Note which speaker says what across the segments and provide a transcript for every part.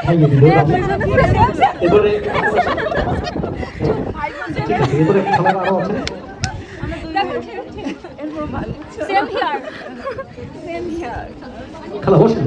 Speaker 1: খাইয়ে দিল। এবারে এবারে খেলার আরো আছে। খেলা বসে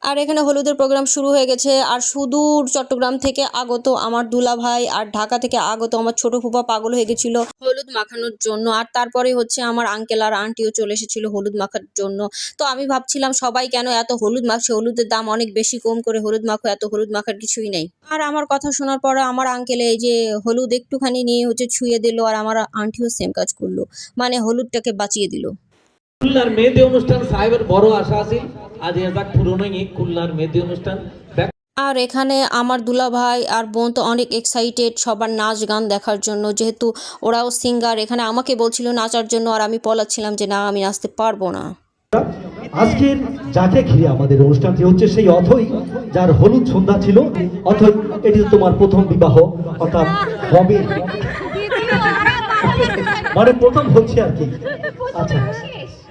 Speaker 2: আর এখানে হলুদের প্রোগ্রাম শুরু হয়ে গেছে। আর সুদূর চট্টগ্রাম থেকে আগত আমার দুলা ভাই আর ঢাকা থেকে আগত আমার ছোট ফুপা পাগল হয়ে গেছিল হলুদ মাখানোর জন্য। আর তারপরে হচ্ছে আমার আঙ্কেল আর আন্টিও চলে এসেছিল হলুদ মাখার জন্য। তো আমি ভাবছিলাম সবাই কেন এত হলুদ মাখছে, হলুদের দাম অনেক বেশি, কম করে হলুদ মাখো, এত হলুদ মাখার কিছুই নেই। আর আমার কথা শোনার পরে আমার আঙ্কেল এই যে হলুদ একটুখানি নিয়ে হচ্ছে ছুঁয়ে দিল, আর আমার আন্টিও সেম কাজ করলো, মানে হলুদটাকে বাঁচিয়ে দিল।
Speaker 3: খুলনার মেহেদি অনুষ্ঠান সাহেবের বড় আশা আছে আজ এজাক পুরনো খুলনার মেহেদি অনুষ্ঠান।
Speaker 2: আর এখানে আমার দুলা ভাই আর বোন তো অনেক এক্সাইটেড সবার নাচ গান দেখার জন্য, যেহেতু ওরাও সিঙ্গার। এখানে আমাকে বলছিল নাচার জন্য, আর আমি বলাচ্ছিলাম যে না, আমি নাচতে পারবো না।
Speaker 1: আজকের যাকে ঘিরে আমাদের অনুষ্ঠানটি হচ্ছে সেই অথই যার হলুদ সন্ধ্যা ছিল। অথই, এটি তোমার প্রথম বিবাহ, অর্থাৎ হবে মানে প্রথম হচ্ছে আর কি। আচ্ছা,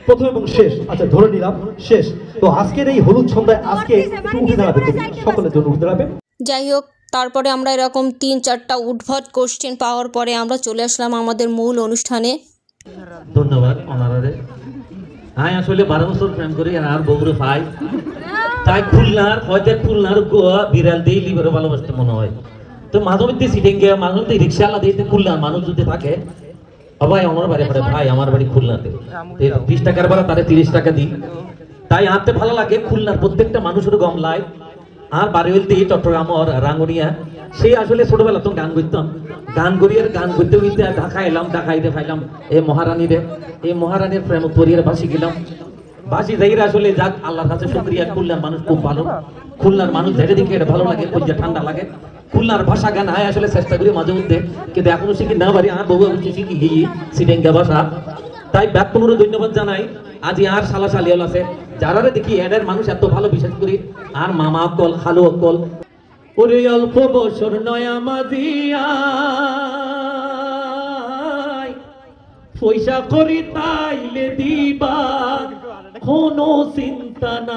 Speaker 1: প্রথম এবং শেষ, আচ্ছা ধরে নিলাম শেষ। তো আজকের এই হলুদ সন্ধ্যায় আজকে একটু উঠে দাঁড়াবে, তুমি সকলের জন্য উঠে দাঁড়াবে।
Speaker 2: যাই হোক, তারপরে আমরা এরকম 3-4টা উদ্ভট কোশ্চেন পাওয়ার পরে আমরা চলে আসলাম আমাদের মূল অনুষ্ঠানে।
Speaker 3: ধন্যবাদ অনারারে। হ্যাঁ, আসলে 12 বছর প্রেম করি আর বগুড়ে পাই, তাই খুলনার হয়তো খুলনার গোয়া বিড়াল দিয়ে লিভারে ভালোবাসতে মনে হয়। তো মাঝে মধ্যে সিটিং গিয়ে মাঝে মধ্যে রিক্সাওয়ালা দিয়ে খুলনার মানুষ যদি থাকে, ভাই আমার বাড়ি পড়ে, ভাই আমার বাড়ি খুলনাতে, 20 টাকার ভাড়া তারে 30 টাকা দিই। তাই আনতে ভালো লাগে খুলনার প্রত্যেকটা মানুষের গমলায়। আর বাড়ি হইতে চট্টগ্রাম রাঙ্গুনিয়া, সে আসলে ছোটবেলা তো গান করতাম, গান করি আর গান করতে করতে ঢাকা এলাম, ঢাকাইতে পাইলাম এই মহারানীর প্রেম পরিয়ার বাসি গেলাম। বাসি যাই আসলে যাক আল্লাহর কাছে শুকরিয়া, খুলনার মানুষ খুব ভালো। খুলনার মানুষ যেটা দেখে এটা ভালো লাগে, কলজা ঠান্ডা লাগে। খুলনার ভাষা গান হয় আসলে চেষ্টা করি মাঝে মধ্যে, কিন্তু এখনো শিখি না পারি। আর বউ শিখি গিয়ে সিডেঙ্গা ভাষা। তাই ব্যাক পুনরু ধন্যবাদ জানাই। আজ আর সালা সালিয়াল আছে যারা দেখি এদের মানুষ এত ভালো, বিশেষ করি আর মামা অকল খালু অকল। ওরে অল্প বছর নয়া মাজিয়া পয়সা করি তাইলে দিবা, কোনো চিন্তা না।